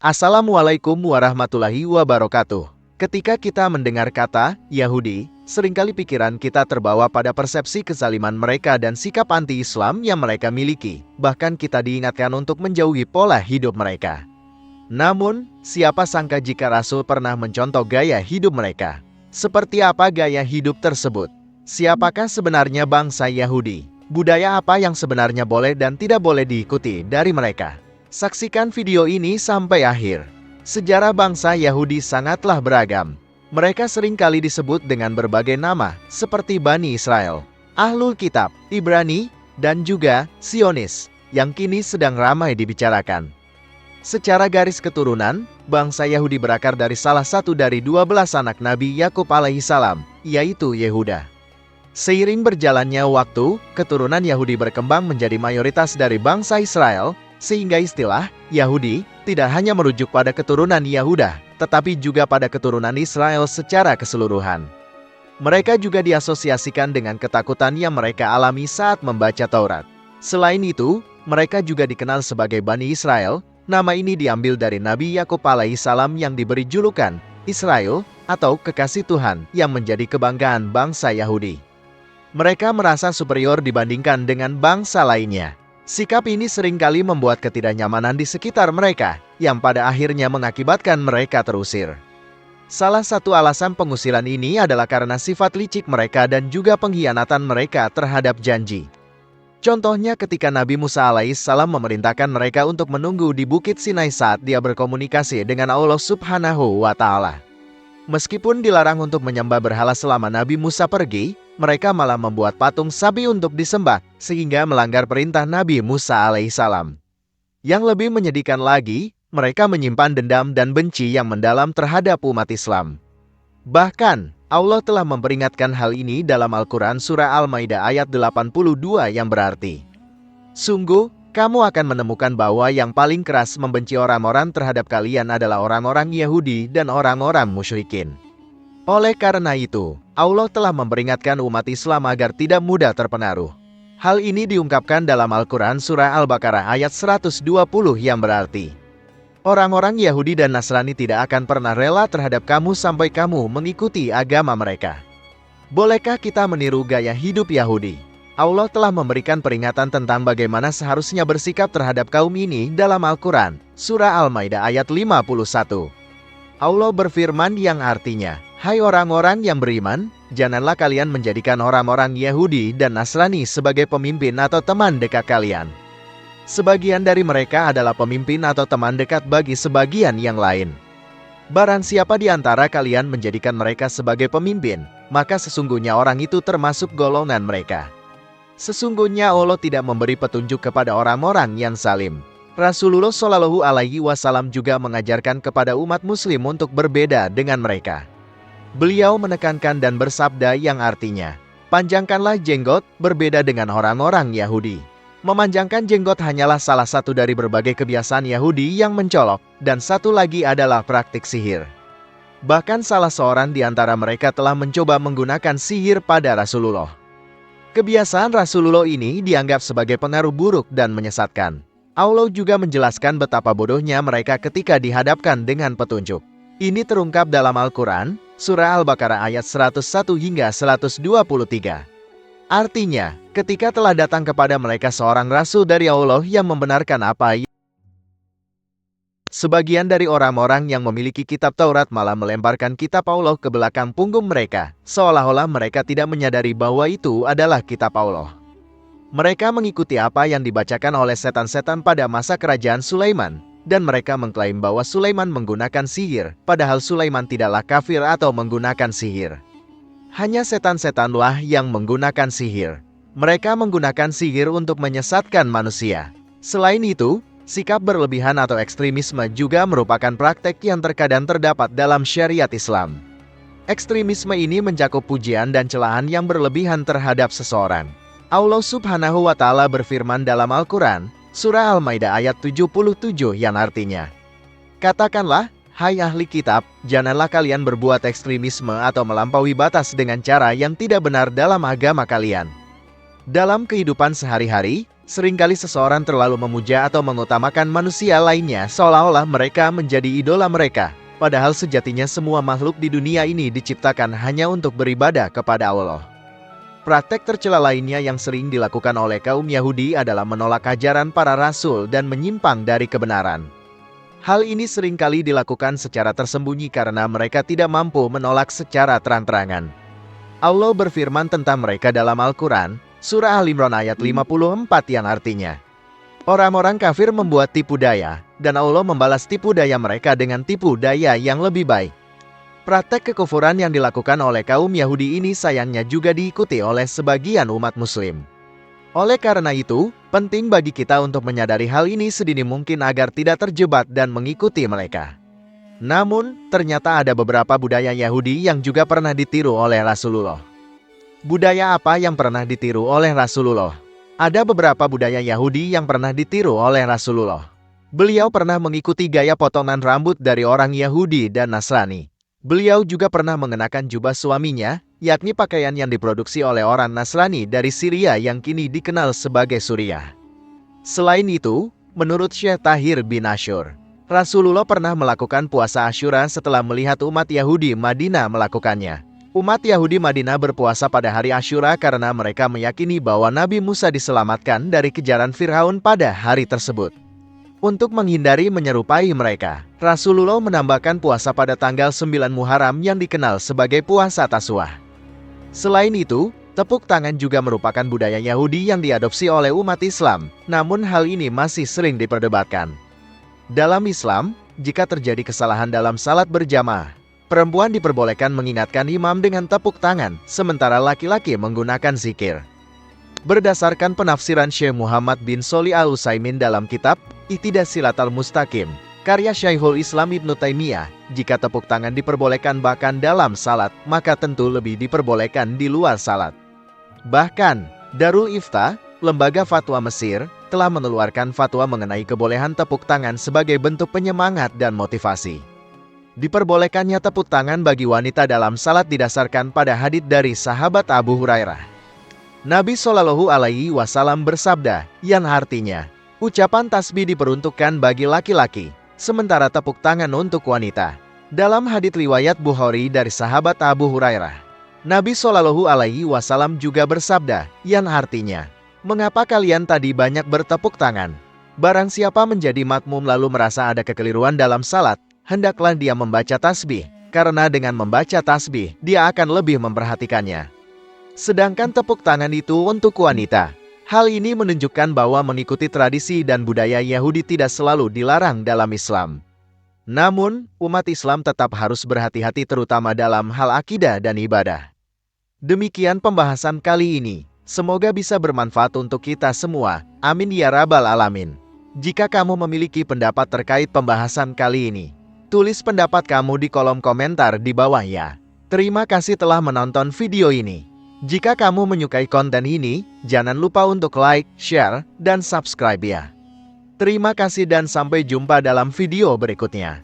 Assalamualaikum warahmatullahi wabarakatuh. Ketika kita mendengar kata Yahudi, seringkali pikiran kita terbawa pada persepsi kezaliman mereka dan sikap anti-Islam yang mereka miliki. Bahkan kita diingatkan untuk menjauhi pola hidup mereka. Namun, siapa sangka jika Rasul pernah mencontoh gaya hidup mereka? Seperti apa gaya hidup tersebut? Siapakah sebenarnya bangsa Yahudi? Budaya apa yang sebenarnya boleh dan tidak boleh diikuti dari mereka? Saksikan video ini sampai akhir. Sejarah bangsa Yahudi sangatlah beragam. Mereka seringkali disebut dengan berbagai nama, seperti Bani Israel, Ahlul Kitab, Ibrani, dan juga Zionis, yang kini sedang ramai dibicarakan. Secara garis keturunan, bangsa Yahudi berakar dari salah satu dari 12 anak Nabi Yakub alaihissalam, yaitu Yehuda. Seiring berjalannya waktu, keturunan Yahudi berkembang menjadi mayoritas dari bangsa Israel, sehingga istilah Yahudi tidak hanya merujuk pada keturunan Yahuda, tetapi juga pada keturunan Israel secara keseluruhan. Mereka juga diasosiasikan dengan ketakutan yang mereka alami saat membaca Taurat. Selain itu, mereka juga dikenal sebagai Bani Israel. Nama ini diambil dari Nabi Yakub alaihissalam yang diberi julukan Israel atau kekasih Tuhan yang menjadi kebanggaan bangsa Yahudi. Mereka merasa superior dibandingkan dengan bangsa lainnya. Sikap ini seringkali membuat ketidaknyamanan di sekitar mereka, yang pada akhirnya mengakibatkan mereka terusir. Salah satu alasan pengusiran ini adalah karena sifat licik mereka dan juga pengkhianatan mereka terhadap janji. Contohnya ketika Nabi Musa alaihissalam memerintahkan mereka untuk menunggu di Bukit Sinai saat dia berkomunikasi dengan Allah Subhanahu wa Ta'ala. Meskipun dilarang untuk menyembah berhala selama Nabi Musa pergi, mereka malah membuat patung sapi untuk disembah, sehingga melanggar perintah Nabi Musa alaihissalam. Yang lebih menyedihkan lagi, mereka menyimpan dendam dan benci yang mendalam terhadap umat Islam. Bahkan, Allah telah memperingatkan hal ini dalam Al-Quran Surah Al-Maidah ayat 82 yang berarti, "Sungguh, kamu akan menemukan bahwa yang paling keras membenci orang-orang terhadap kalian adalah orang-orang Yahudi dan orang-orang musyrikin." Oleh karena itu, Allah telah memperingatkan umat Islam agar tidak mudah terpengaruh. Hal ini diungkapkan dalam Al-Quran Surah Al-Baqarah ayat 120 yang berarti, "Orang-orang Yahudi dan Nasrani tidak akan pernah rela terhadap kamu sampai kamu mengikuti agama mereka." Bolehkah kita meniru gaya hidup Yahudi? Allah telah memberikan peringatan tentang bagaimana seharusnya bersikap terhadap kaum ini dalam Al-Quran Surah Al-Maidah ayat 51. Allah berfirman yang artinya, "Hai orang-orang yang beriman, janganlah kalian menjadikan orang-orang Yahudi dan Nasrani sebagai pemimpin atau teman dekat kalian. Sebagian dari mereka adalah pemimpin atau teman dekat bagi sebagian yang lain. Barang siapa di antara kalian menjadikan mereka sebagai pemimpin, maka sesungguhnya orang itu termasuk golongan mereka. Sesungguhnya Allah tidak memberi petunjuk kepada orang-orang yang zalim." Rasulullah Shallallahu Alaihi Wasallam juga mengajarkan kepada umat Muslim untuk berbeda dengan mereka. Beliau menekankan dan bersabda yang artinya, "Panjangkanlah jenggot, berbeda dengan orang-orang Yahudi." Memanjangkan jenggot hanyalah salah satu dari berbagai kebiasaan Yahudi yang mencolok, dan satu lagi adalah praktik sihir. Bahkan salah seorang di antara mereka telah mencoba menggunakan sihir pada Rasulullah. Kebiasaan Rasulullah ini dianggap sebagai pengaruh buruk dan menyesatkan. Allah juga menjelaskan betapa bodohnya mereka ketika dihadapkan dengan petunjuk. Ini terungkap dalam Al-Quran, Surah Al-Baqarah ayat 101 hingga 123. Artinya, ketika telah datang kepada mereka seorang Rasul dari Allah yang membenarkan apa sebagian dari orang-orang yang memiliki kitab Taurat malah melemparkan kitab Allah ke belakang punggung mereka, seolah-olah mereka tidak menyadari bahwa itu adalah kitab Allah. Mereka mengikuti apa yang dibacakan oleh setan-setan pada masa kerajaan Sulaiman, dan mereka mengklaim bahwa Sulaiman menggunakan sihir, padahal Sulaiman tidaklah kafir atau menggunakan sihir. Hanya setan-setanlah yang menggunakan sihir. Mereka menggunakan sihir untuk menyesatkan manusia. Selain itu, sikap berlebihan atau ekstremisme juga merupakan praktek yang terkadang terdapat dalam syariat Islam. Ekstremisme ini mencakup pujian dan celahan yang berlebihan terhadap seseorang. Allah Subhanahu wa Ta'ala berfirman dalam Al-Quran, Surah Al-Maidah ayat 77 yang artinya, "Katakanlah, hai ahli kitab, janganlah kalian berbuat ekstremisme atau melampaui batas dengan cara yang tidak benar dalam agama kalian. Dalam kehidupan sehari-hari, Seringkali seseorang terlalu memuja atau mengutamakan manusia lainnya seolah-olah mereka menjadi idola mereka. Padahal sejatinya semua makhluk di dunia ini diciptakan hanya untuk beribadah kepada Allah. Praktek tercela lainnya yang sering dilakukan oleh kaum Yahudi adalah menolak ajaran para rasul dan menyimpang dari kebenaran. Hal ini seringkali dilakukan secara tersembunyi karena mereka tidak mampu menolak secara terang-terangan. Allah berfirman tentang mereka dalam Al-Quran, Surah Al-Imran ayat 54 yang artinya, orang-orang kafir membuat tipu daya, dan Allah membalas tipu daya mereka dengan tipu daya yang lebih baik. Praktek kekufuran yang dilakukan oleh kaum Yahudi ini sayangnya juga diikuti oleh sebagian umat Muslim. Oleh karena itu, penting bagi kita untuk menyadari hal ini sedini mungkin agar tidak terjebak dan mengikuti mereka. Namun, ternyata ada beberapa budaya Yahudi yang juga pernah ditiru oleh Rasulullah. Budaya apa yang pernah ditiru oleh Rasulullah? Ada beberapa budaya Yahudi yang pernah ditiru oleh Rasulullah. Beliau pernah mengikuti gaya potongan rambut dari orang Yahudi dan Nasrani. Beliau juga pernah mengenakan jubah suaminya, yakni pakaian yang diproduksi oleh orang Nasrani dari Syria yang kini dikenal sebagai Suriah. Selain itu, menurut Syekh Tahir bin Asyur, Rasulullah pernah melakukan puasa Asyura setelah melihat umat Yahudi Madinah melakukannya. Umat Yahudi Madinah berpuasa pada hari Asyura karena mereka meyakini bahwa Nabi Musa diselamatkan dari kejaran Firaun pada hari tersebut. Untuk menghindari menyerupai mereka, Rasulullah menambahkan puasa pada tanggal 9 Muharram yang dikenal sebagai puasa Tasuah. Selain itu, tepuk tangan juga merupakan budaya Yahudi yang diadopsi oleh umat Islam, namun hal ini masih sering diperdebatkan. Dalam Islam, jika terjadi kesalahan dalam salat berjamaah, perempuan diperbolehkan mengingatkan imam dengan tepuk tangan, sementara laki-laki menggunakan zikir. Berdasarkan penafsiran Syekh Muhammad bin Sholih Al-Utsaimin dalam kitab Iqtidas Siratal Mustaqim, karya Syekhul Islam Ibnu Taimiyah, jika tepuk tangan diperbolehkan bahkan dalam salat, maka tentu lebih diperbolehkan di luar salat. Bahkan, Darul Ifta, lembaga fatwa Mesir, telah mengeluarkan fatwa mengenai kebolehan tepuk tangan sebagai bentuk penyemangat dan motivasi. Diperbolehkannya tepuk tangan bagi wanita dalam salat didasarkan pada hadits dari sahabat Abu Hurairah. Nabi Shallallahu Alaihi Wasallam bersabda, yang artinya, ucapan tasbih diperuntukkan bagi laki-laki, sementara tepuk tangan untuk wanita. Dalam hadits riwayat Bukhari dari sahabat Abu Hurairah, Nabi Shallallahu Alaihi Wasallam juga bersabda, yang artinya, mengapa kalian tadi banyak bertepuk tangan? Barang siapa menjadi makmum lalu merasa ada kekeliruan dalam salat, hendaklah dia membaca tasbih, karena dengan membaca tasbih, dia akan lebih memperhatikannya. Sedangkan tepuk tangan itu untuk wanita. Hal ini menunjukkan bahwa mengikuti tradisi dan budaya Yahudi tidak selalu dilarang dalam Islam. Namun, umat Islam tetap harus berhati-hati terutama dalam hal akidah dan ibadah. Demikian pembahasan kali ini. Semoga bisa bermanfaat untuk kita semua. Amin ya rabbal alamin. Jika kamu memiliki pendapat terkait pembahasan kali ini, tulis pendapat kamu di kolom komentar di bawah ya. Terima kasih telah menonton video ini. Jika kamu menyukai konten ini, jangan lupa untuk like, share, dan subscribe ya. Terima kasih dan sampai jumpa dalam video berikutnya.